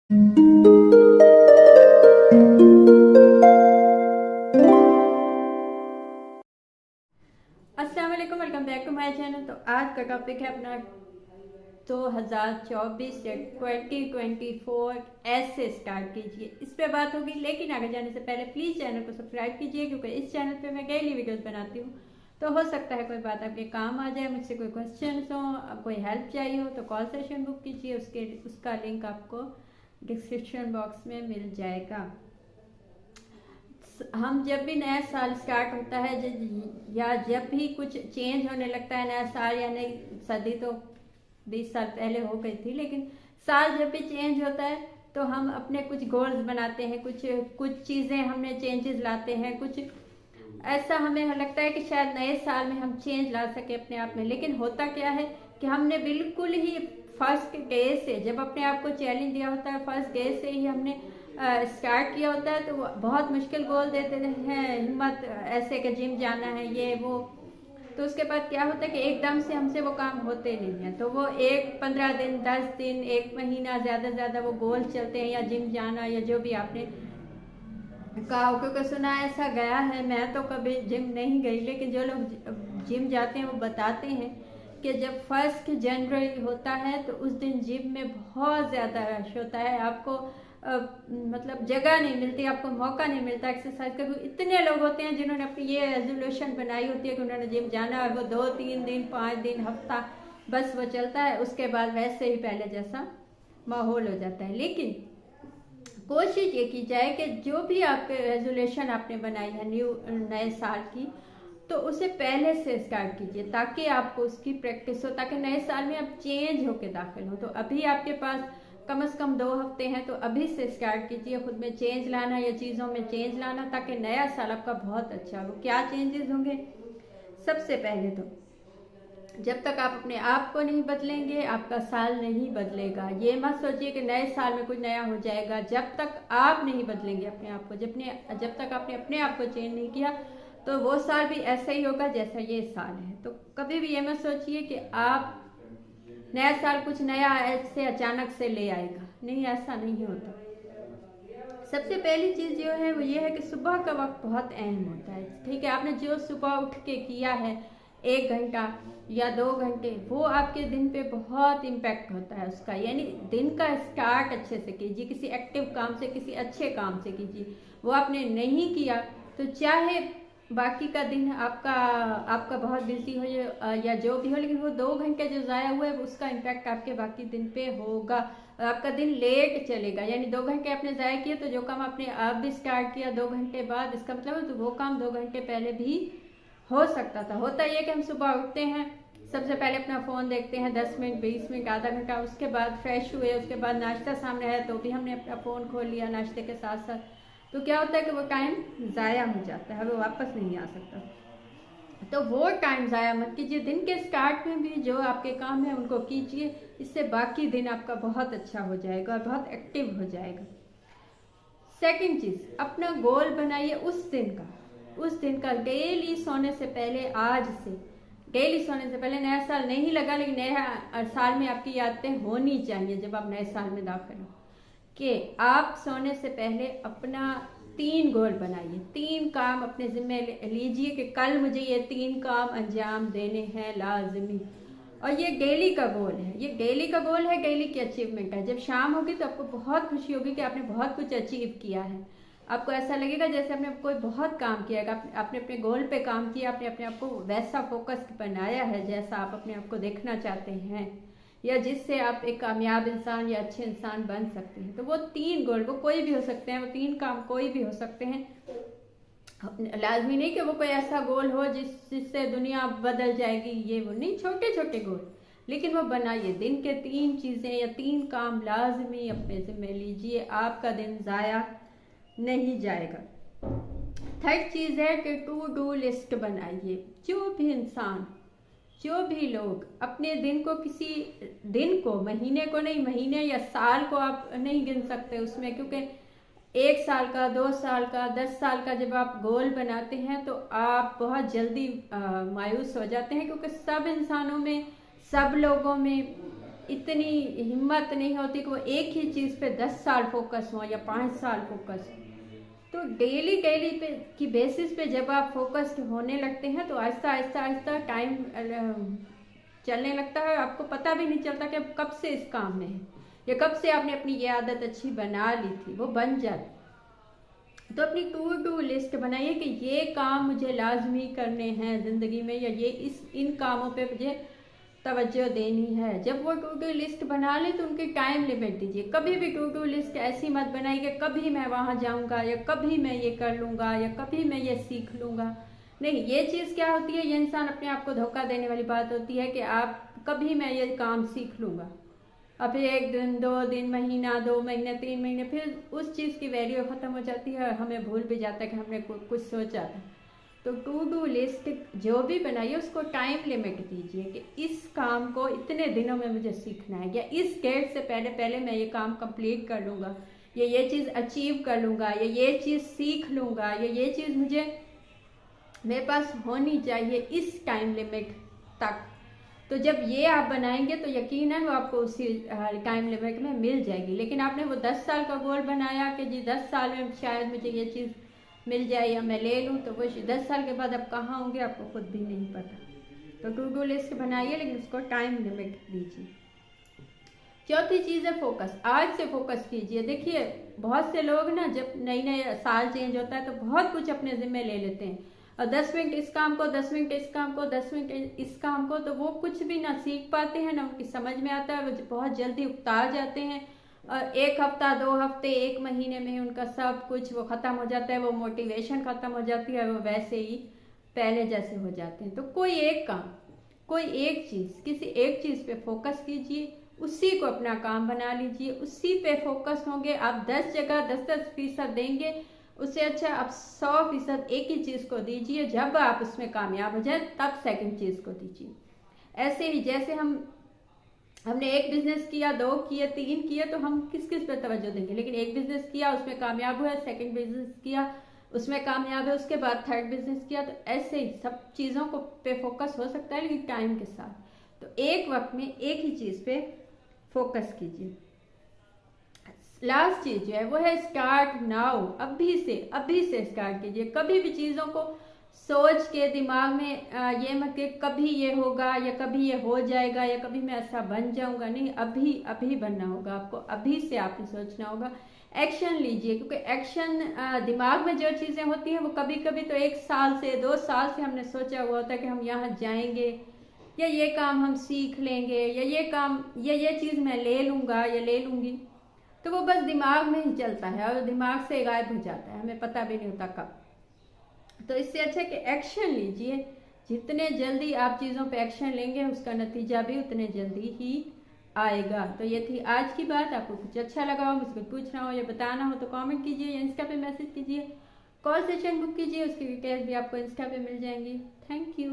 अस्सलाम वालेकुम, welcome back to my channel. तो आज का टॉपिक है अपना 2024 या 2024 ऐसे स्टार्ट कीजिए, इस पे बात होगी। लेकिन आगे जाने से पहले प्लीज़ चैनल को सब्सक्राइब कीजिए, क्योंकि इस चैनल पे मैं डेली वीडियोस बनाती हूँ। तो हो सकता है कोई बात आपके काम आ जाए, मुझसे कोई क्वेश्चन हो, कोई हेल्प चाहिए हो, तो कॉल सेशन बुक कीजिए। उसका लिंक आपको डिस्क्रिप्शन बॉक्स में मिल जाएगा। हम जब भी नया साल स्टार्ट होता है या जब भी कुछ चेंज होने लगता है, नया साल या नई सदी तो 20 साल पहले हो गई थी, लेकिन साल जब भी चेंज होता है तो हम अपने कुछ गोल्स बनाते हैं, कुछ चीज़ें हमने चेंजेस लाते हैं। कुछ ऐसा हमें लगता है कि शायद नए साल में हम चेंज ला सके अपने आप में। लेकिन होता क्या है कि हमने बिल्कुल ही फर्स्ट डे से, जब अपने आप को चैलेंज दिया होता है, फर्स्ट डे से ही हमने स्टार्ट किया होता है, तो बहुत मुश्किल गोल देते हैं, हिम्मत ऐसे कि जिम जाना है ये वो। तो उसके बाद क्या होता है कि एकदम से हमसे वो काम होते नहीं है। तो वो 15 दिन, 10 दिन, 1 महीना, ज़्यादा से ज़्यादा वो गोल चलते हैं, या जिम जाना या जो भी आपने कहा। क्योंकि सुना ऐसा गया है, मैं तो कभी जिम नहीं गई, लेकिन जो लोग जिम जाते हैं वो बताते हैं कि जब 1 जनवरी होता है तो उस दिन जिम में बहुत ज़्यादा रश होता है। आपको मतलब जगह नहीं मिलती, आपको मौका नहीं मिलता एक्सरसाइज का। इतने लोग होते हैं जिन्होंने अपनी ये रेजोल्यूशन बनाई होती है कि उन्होंने जिम जाना है, वो 2-3 दिन, 5 दिन, हफ्ता बस वो चलता है। उसके बाद वैसे ही पहले जैसा माहौल हो जाता है। लेकिन कोशिश ये की जाए कि जो भी आपके रेजोल्यूशन आपने बनाई है नए साल की, तो उसे पहले से स्टार्ट कीजिए, ताकि आपको उसकी प्रैक्टिस हो, ताकि नए साल में आप चेंज होके दाखिल हो। तो अभी आपके पास कम से कम 2 हफ्ते हैं, तो अभी से स्टार्ट कीजिए खुद में चेंज लाना या चीज़ों में चेंज लाना, ताकि नया साल आपका बहुत अच्छा हो। क्या चेंजेस होंगे? सबसे पहले तो जब तक आप अपने आप को नहीं बदलेंगे, आपका साल नहीं बदलेगा। ये मत सोचिए कि नए साल में कुछ नया हो जाएगा। जब तक आप नहीं बदलेंगे अपने आप को, जब तक आपने अपने आप को चेंज नहीं किया, तो वो साल भी ऐसा ही होगा जैसा ये साल है। तो कभी भी ये मत सोचिए कि आप नया साल कुछ नया ऐसे अचानक से ले आएगा। नहीं, ऐसा नहीं होता। सबसे पहली चीज़ जो है वो ये है कि सुबह का वक्त बहुत अहम होता है। ठीक है, आपने जो सुबह उठ के किया है 1 घंटा या 2 घंटे, वो आपके दिन पे बहुत इम्पैक्ट होता है उसका। यानी दिन का स्टार्ट अच्छे से कीजिए, किसी एक्टिव काम से, किसी अच्छे काम से कीजिए। वो आपने नहीं किया तो चाहे बाकी का दिन आपका बहुत बिजी हो या जो भी हो, लेकिन वो 2 घंटे जो ज़ाया हुए उसका इम्पैक्ट आपके बाकी दिन पे होगा। आपका दिन लेट चलेगा। यानी 2 घंटे आपने ज़ाया किया, तो जो काम आपने अब भी स्टार्ट किया 2 घंटे बाद, इसका मतलब तो वो काम 2 घंटे पहले भी हो सकता था। होता ये कि हम सुबह उठते हैं, सबसे पहले अपना फ़ोन देखते हैं 10 मिनट, 20 मिनट, आधा घंटा, उसके बाद फ्रेश हुए, उसके बाद नाश्ता सामने है तो भी हमने अपना फ़ोन खोल लिया नाश्ते के साथ साथ। तो क्या होता है कि वो टाइम ज़ाया हो जाता है, वो वापस नहीं आ सकता। तो वो टाइम ज़ाया मत कीजिए। दिन के स्टार्ट में भी जो आपके काम है उनको कीजिए, इससे बाकी दिन आपका बहुत अच्छा हो जाएगा और बहुत एक्टिव हो जाएगा। सेकंड चीज़, अपना गोल बनाइए उस दिन का डेली सोने से पहले, आज से डेली सोने से पहले, नया साल नहीं लगा लेकिन नया साल में आपकी यादें होनी चाहिए जब आप नए साल में दाखिल हो, कि आप सोने से पहले अपना 3 गोल बनाइए। 3 काम अपने जिम्मे लीजिए कि कल मुझे ये 3 काम अंजाम देने हैं लाजमी। और ये डेली का गोल है, ये डेली का गोल है, डेली की अचीवमेंट है। जब शाम होगी तो आपको बहुत खुशी होगी कि आपने बहुत कुछ अचीव किया है। आपको ऐसा लगेगा जैसे आपने कोई बहुत काम किया है, आपने अपने गोल पे काम किया, आपने अपने आप को वैसा फोकस बनाया है जैसा आप अपने आप को देखना चाहते हैं, या जिससे आप एक कामयाब इंसान या अच्छे इंसान बन सकते हैं। तो वो 3 गोल, वो कोई भी हो सकते हैं, वो 3 काम कोई भी हो सकते हैं। लाजमी नहीं कि वो कोई ऐसा गोल हो जिससे दुनिया बदल जाएगी, ये वो नहीं, छोटे छोटे गोल, लेकिन वो बनाइए। दिन के 3 चीज़ें या 3 काम लाजमी अपने जिम्मे लीजिए, आपका दिन ज़ाया नहीं जाएगा। थर्ड चीज़ है कि टू डू लिस्ट बनाइए। जो भी लोग अपने दिन को, किसी दिन को, महीने को नहीं, महीने या साल को आप नहीं गिन सकते उसमें, क्योंकि 1 साल का, 2 साल का, 10 साल का जब आप गोल बनाते हैं तो आप बहुत जल्दी मायूस हो जाते हैं, क्योंकि सब इंसानों में, सब लोगों में इतनी हिम्मत नहीं होती कि वो एक ही चीज़ पे 10 साल फोकस हो या 5 साल फोकस हो। तो डेली डेली पे की बेसिस पे जब आप फोकस्ड होने लगते हैं तो आहिस्ता आहिस्ता आहिस्ता टाइम चलने लगता है, आपको पता भी नहीं चलता कि आप कब से इस काम में है या कब से आपने अपनी ये आदत अच्छी बना ली थी, वो बन जाती। तो अपनी टू डू लिस्ट बनाइए कि ये काम मुझे लाजमी करने हैं ज़िंदगी में, या ये इन कामों पे मुझे तवज्जो देनी है। जब वो टू डू लिस्ट बना लें तो उनकी टाइम लिमिट दीजिए। कभी भी टू डू लिस्ट ऐसी मत बनाइए कि कभी मैं वहाँ जाऊँगा या कभी मैं ये कर लूँगा या कभी मैं ये सीख लूँगा। नहीं, ये चीज़ क्या होती है, ये इंसान अपने आप को धोखा देने वाली बात होती है कि आप कभी मैं ये काम सीख लूँगा, अब 1 दिन 2 दिन महीना 2 महीने 3 महीने, फिर उस चीज़ की वैल्यू ख़त्म हो जाती है और हमें भूल भी जाता है कि हमने कुछ सोचा था। तो टू डू लिस्ट जो भी बनाइए उसको टाइम लिमिट दीजिए कि इस काम को इतने दिनों में मुझे सीखना है, या इस डेट से पहले पहले मैं ये काम कंप्लीट कर लूँगा, या ये चीज़ अचीव कर लूँगा, या ये चीज़ सीख लूँगा, या ये चीज़ मुझे मेरे पास होनी चाहिए इस टाइम लिमिट तक। तो जब ये आप बनाएंगे तो यकीनन वो आपको उसी टाइम लिमिट में मिल जाएगी। लेकिन आपने वो 10 साल का गोल बनाया कि जी 10 साल में शायद मुझे ये चीज़ मिल जाए या मैं ले लूँ, तो वो 10 साल के बाद आप कहाँ होंगे आपको खुद भी नहीं पता। तो टू डू लिस्ट बनाइए लेकिन उसको टाइम लिमिट दीजिए। चौथी चीज़ है फोकस। आज से फोकस कीजिए। देखिए बहुत से लोग ना जब नई साल चेंज होता है तो बहुत कुछ अपने ज़िम्मे ले लेते हैं, और 10 मिनट इस काम को, 10 मिनट इस काम को, 10 मिनट इस काम को, तो वो कुछ भी ना सीख पाते हैं ना उनकी समझ में आता है, वो बहुत जल्दी उकता जाते हैं और 1 हफ्ता 2 हफ्ते 1 महीने में उनका सब कुछ वो ख़त्म हो जाता है, वो मोटिवेशन ख़त्म हो जाती है, वो वैसे ही पहले जैसे हो जाते हैं। तो कोई एक काम, कोई एक चीज़, किसी एक चीज़ पे फोकस कीजिए, उसी को अपना काम बना लीजिए, उसी पे फोकस होंगे। आप 10 जगह 10% देंगे, उससे अच्छा आप 100% एक ही चीज़ को दीजिए। जब आप उसमें कामयाब हो जाए तब सेकंड चीज़ को दीजिए। ऐसे ही जैसे हमने 1 बिज़नेस किया, 2 किए, 3 किए, तो हम किस किस पे तवज्जो देंगे। लेकिन 1 बिज़नेस किया उसमें कामयाब हुआ, सेकंड बिज़नेस किया उसमें कामयाब है, उसके बाद 3rd बिज़नेस किया। तो ऐसे ही सब चीज़ों को पे फोकस हो सकता है लेकिन टाइम के साथ। तो एक वक्त में एक ही चीज़ पे फोकस कीजिए। लास्ट चीज जो है वो है स्टार्ट नाउ। अभी से स्टार्ट कीजिए। कभी भी चीज़ों को सोच के दिमाग में ये मत कि कभी ये होगा या कभी ये हो जाएगा या कभी मैं ऐसा बन जाऊंगा। नहीं, अभी बनना होगा आपको। अभी से आपने सोचना होगा। एक्शन लीजिए, क्योंकि एक्शन दिमाग में जो चीज़ें होती हैं वो कभी कभी तो 1 साल से 2 साल से हमने सोचा हुआ होता है कि हम यहाँ जाएंगे या ये काम हम सीख लेंगे या ये काम या ये चीज़ मैं ले लूँगा या ले लूँगी, तो वो बस दिमाग में ही चलता है और दिमाग से गायब हो जाता है, हमें पता भी नहीं होता कब। तो इससे अच्छा कि एक्शन लीजिए। जितने जल्दी आप चीज़ों पे एक्शन लेंगे उसका नतीजा भी उतने जल्दी ही आएगा। तो ये थी आज की बात। आपको कुछ अच्छा लगा हो, मुझसे कुछ पूछना हो या बताना हो तो कमेंट कीजिए या इंस्टा पे मैसेज कीजिए। कॉल सेशन बुक कीजिए, उसकी डिटेल्स भी आपको इंस्टा पे मिल जाएंगी। Thank you.